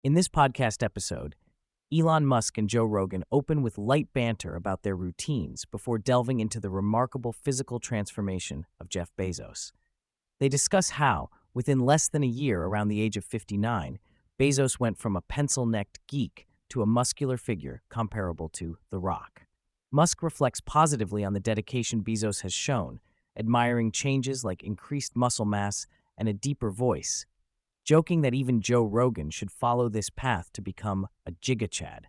In this podcast episode, Elon Musk and Joe Rogan open with light banter about their routines before delving into the remarkable physical transformation of Jeff Bezos. They discuss how, within less than a year around the age of 59, Bezos went from a pencil-necked geek to a muscular figure comparable to The Rock. Musk reflects positively on the dedication Bezos has shown, admiring changes like increased muscle mass and a deeper voice, joking that even Joe Rogan should follow this path to become a gigachad.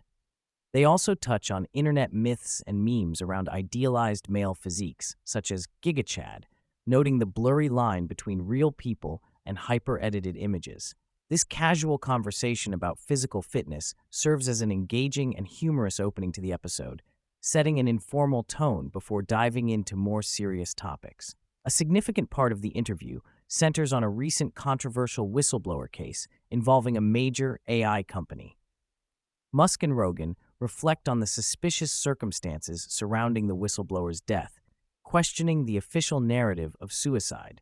They also touch on internet myths and memes around idealized male physiques, such as gigachad, noting the blurry line between real people and hyper-edited images. This casual conversation about physical fitness serves as an engaging and humorous opening to the episode, setting an informal tone before diving into more serious topics. A significant part of the interview centers on a recent controversial whistleblower case involving a major AI company. Musk and Rogan reflect on the suspicious circumstances surrounding the whistleblower's death, questioning the official narrative of suicide.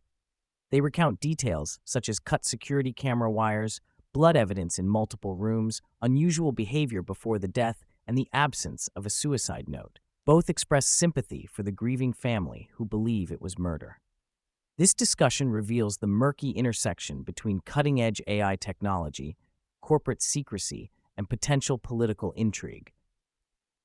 They recount details such as cut security camera wires, blood evidence in multiple rooms, unusual behavior before the death, and the absence of a suicide note. Both express sympathy for the grieving family who believe it was murder. This discussion reveals the murky intersection between cutting-edge AI technology, corporate secrecy, and potential political intrigue.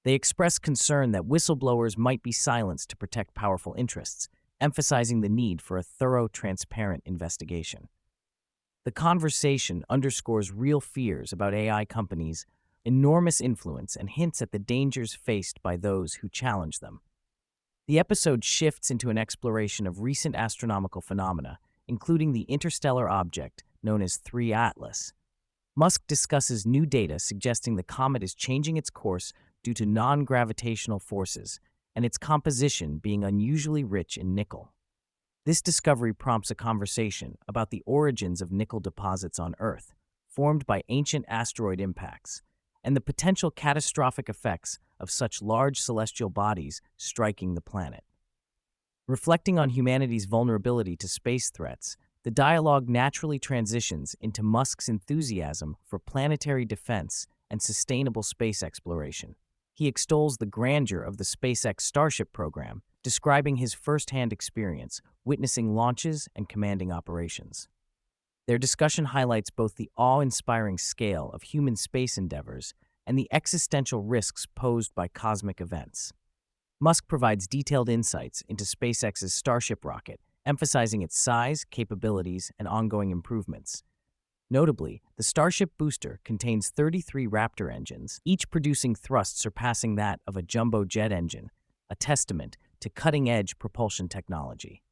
They express concern that whistleblowers might be silenced to protect powerful interests, emphasizing the need for a thorough, transparent investigation. The conversation underscores real fears about AI companies' enormous influence and hints at the dangers faced by those who challenge them. The episode shifts into an exploration of recent astronomical phenomena, including the interstellar object known as 3 Atlas. Musk discusses new data suggesting the comet is changing its course due to non-gravitational forces and its composition being unusually rich in nickel. This discovery prompts a conversation about the origins of nickel deposits on Earth, formed by ancient asteroid impacts, and the potential catastrophic effects of such large celestial bodies striking the planet. Reflecting on humanity's vulnerability to space threats, the dialogue naturally transitions into Musk's enthusiasm for planetary defense and sustainable space exploration. He extols the grandeur of the SpaceX Starship program, describing his first-hand experience witnessing launches and commanding operations. Their discussion highlights both the awe-inspiring scale of human space endeavors and the existential risks posed by cosmic events. Musk provides detailed insights into SpaceX's Starship rocket, emphasizing its size, capabilities, and ongoing improvements. Notably, the Starship booster contains 33 Raptor engines, each producing thrust surpassing that of a jumbo jet engine, a testament to cutting-edge propulsion technology.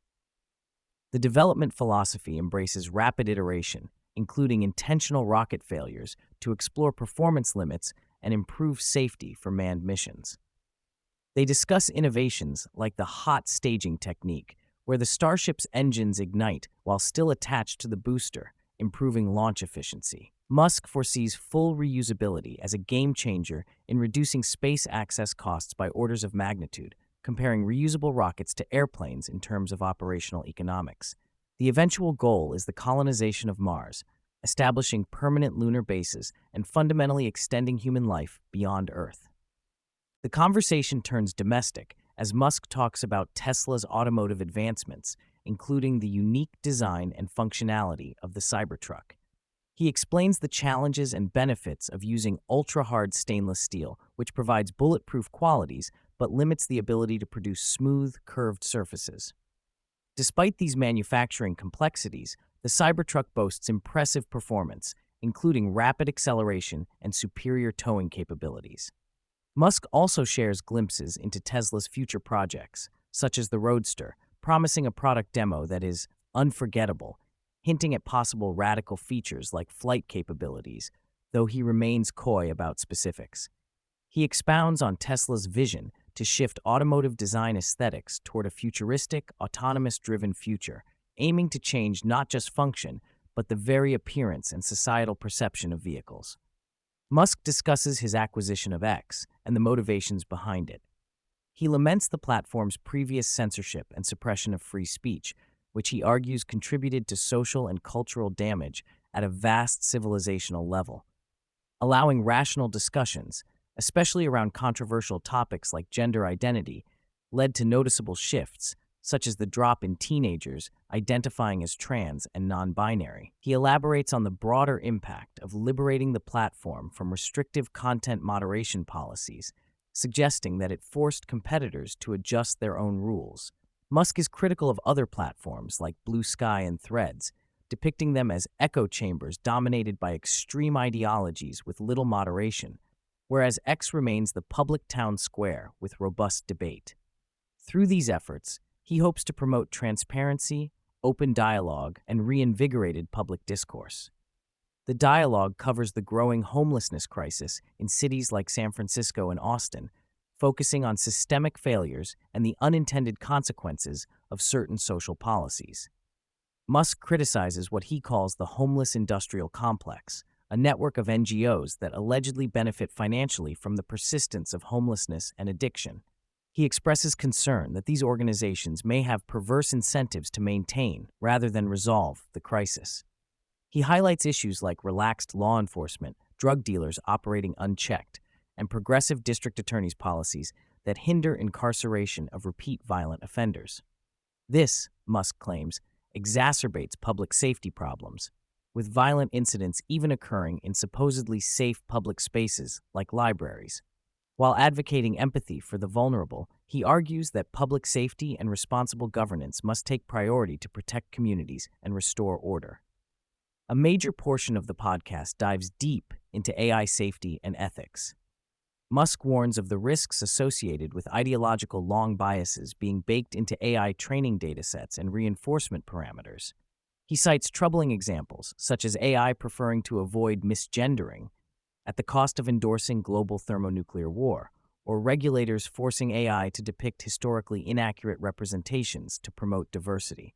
The development philosophy embraces rapid iteration, including intentional rocket failures to explore performance limits and improve safety for manned missions. They discuss innovations like the hot staging technique, where the Starship's engines ignite while still attached to the booster, improving launch efficiency. Musk foresees full reusability as a game-changer in reducing space access costs by orders of magnitude, comparing reusable rockets to airplanes in terms of operational economics. The eventual goal is the colonization of Mars, establishing permanent lunar bases and fundamentally extending human life beyond Earth. The conversation turns domestic as Musk talks about Tesla's automotive advancements, including the unique design and functionality of the Cybertruck. He explains the challenges and benefits of using ultra-hard stainless steel, which provides bulletproof qualities but limits the ability to produce smooth, curved surfaces. Despite these manufacturing complexities, the Cybertruck boasts impressive performance, including rapid acceleration and superior towing capabilities. Musk also shares glimpses into Tesla's future projects, such as the Roadster, promising a product demo that is unforgettable, hinting at possible radical features like flight capabilities, though he remains coy about specifics. He expounds on Tesla's vision to shift automotive design aesthetics toward a futuristic, autonomous-driven future, aiming to change not just function, but the very appearance and societal perception of vehicles. Musk discusses his acquisition of X and the motivations behind it. He laments the platform's previous censorship and suppression of free speech, which he argues contributed to social and cultural damage at a vast civilizational level. allowing rational discussions, especially around controversial topics like gender identity, led to noticeable shifts, such as the drop in teenagers identifying as trans and non-binary. He elaborates on the broader impact of liberating the platform from restrictive content moderation policies, suggesting that it forced competitors to adjust their own rules. Musk is critical of other platforms like Blue Sky and Threads, depicting them as echo chambers dominated by extreme ideologies with little moderation, whereas X remains the public town square with robust debate. Through these efforts, he hopes to promote transparency, open dialogue, and reinvigorated public discourse. The dialogue covers the growing homelessness crisis in cities like San Francisco and Austin, focusing on systemic failures and the unintended consequences of certain social policies. Musk criticizes what he calls the homeless industrial complex, a network of NGOs that allegedly benefit financially from the persistence of homelessness and addiction. He expresses concern that these organizations may have perverse incentives to maintain, rather than resolve, the crisis. He highlights issues like relaxed law enforcement, drug dealers operating unchecked, and progressive district attorneys' policies that hinder incarceration of repeat violent offenders. This, Musk claims, exacerbates public safety problems, with violent incidents even occurring in supposedly safe public spaces like libraries. While advocating empathy for the vulnerable, he argues that public safety and responsible governance must take priority to protect communities and restore order. A major portion of the podcast dives deep into AI safety and ethics. Musk warns of the risks associated with ideological long biases being baked into AI training datasets and reinforcement parameters. He cites troubling examples, such as AI preferring to avoid misgendering at the cost of endorsing global thermonuclear war, or regulators forcing AI to depict historically inaccurate representations to promote diversity.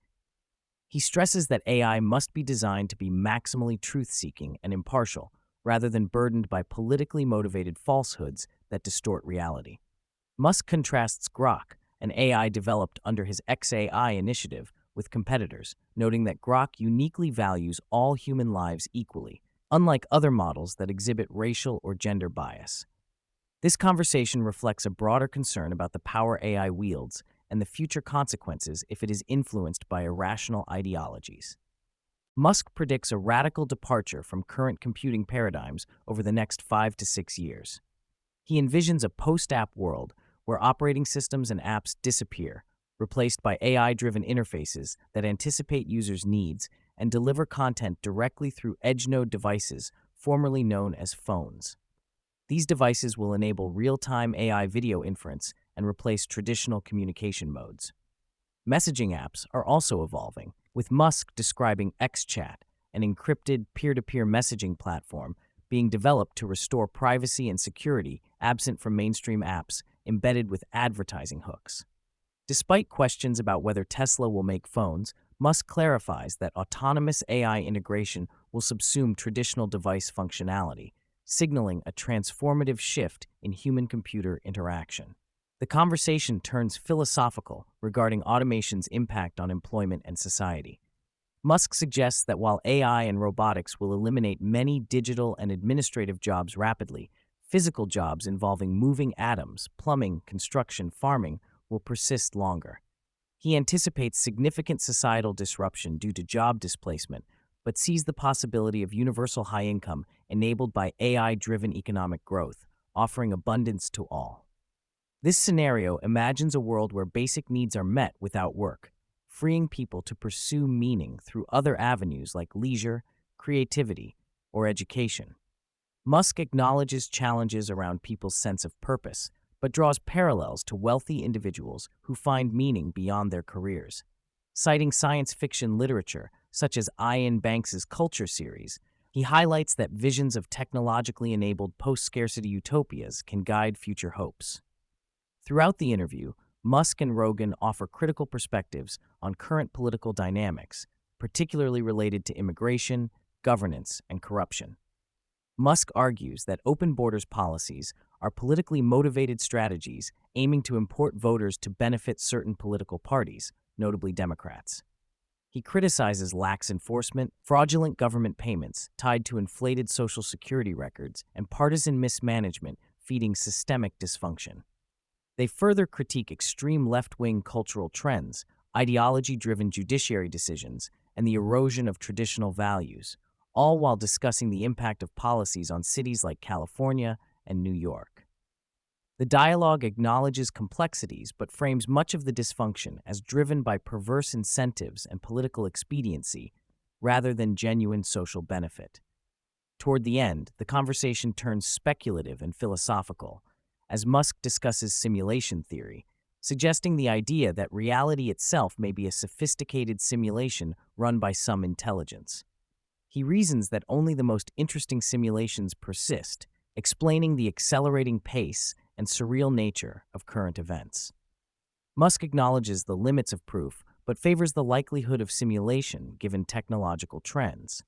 He stresses that AI must be designed to be maximally truth-seeking and impartial, rather than burdened by politically motivated falsehoods that distort reality. Musk contrasts Grok, an AI developed under his XAI initiative, with competitors, noting that Grok uniquely values all human lives equally, unlike other models that exhibit racial or gender bias. This conversation reflects a broader concern about the power AI wields and the future consequences if it is influenced by irrational ideologies. Musk predicts a radical departure from current computing paradigms over the next 5 to 6 years. He envisions a post-app world where operating systems and apps disappear, replaced by AI-driven interfaces that anticipate users' needs and deliver content directly through edge-node devices, formerly known as phones. These devices will enable real-time AI video inference and replace traditional communication modes. Messaging apps are also evolving, with Musk describing XChat, an encrypted peer-to-peer messaging platform being developed to restore privacy and security absent from mainstream apps embedded with advertising hooks. Despite questions about whether Tesla will make phones, Musk clarifies that autonomous AI integration will subsume traditional device functionality, signaling a transformative shift in human-computer interaction. The conversation turns philosophical regarding automation's impact on employment and society. Musk suggests that while AI and robotics will eliminate many digital and administrative jobs rapidly, physical jobs involving moving atoms, plumbing, construction, farming will persist longer. He anticipates significant societal disruption due to job displacement, but sees the possibility of universal high income enabled by AI-driven economic growth, offering abundance to all. This scenario imagines a world where basic needs are met without work, freeing people to pursue meaning through other avenues like leisure, creativity, or education. Musk acknowledges challenges around people's sense of purpose, but draws parallels to wealthy individuals who find meaning beyond their careers. Citing science fiction literature, such as Ian Banks's Culture series, he highlights that visions of technologically enabled post-scarcity utopias can guide future hopes. Throughout the interview, Musk and Rogan offer critical perspectives on current political dynamics, particularly related to immigration, governance, and corruption. Musk argues that open borders policies are politically motivated strategies aiming to import voters to benefit certain political parties, notably Democrats. He criticizes lax enforcement, fraudulent government payments tied to inflated Social Security records, and partisan mismanagement feeding systemic dysfunction. They further critique extreme left-wing cultural trends, ideology-driven judiciary decisions, and the erosion of traditional values, all while discussing the impact of policies on cities like California and New York. The dialogue acknowledges complexities but frames much of the dysfunction as driven by perverse incentives and political expediency rather than genuine social benefit. Toward the end, the conversation turns speculative and philosophical, as Musk discusses simulation theory, suggesting the idea that reality itself may be a sophisticated simulation run by some intelligence. He reasons that only the most interesting simulations persist, explaining the accelerating pace and surreal nature of current events. Musk acknowledges the limits of proof, but favors the likelihood of simulation given technological trends.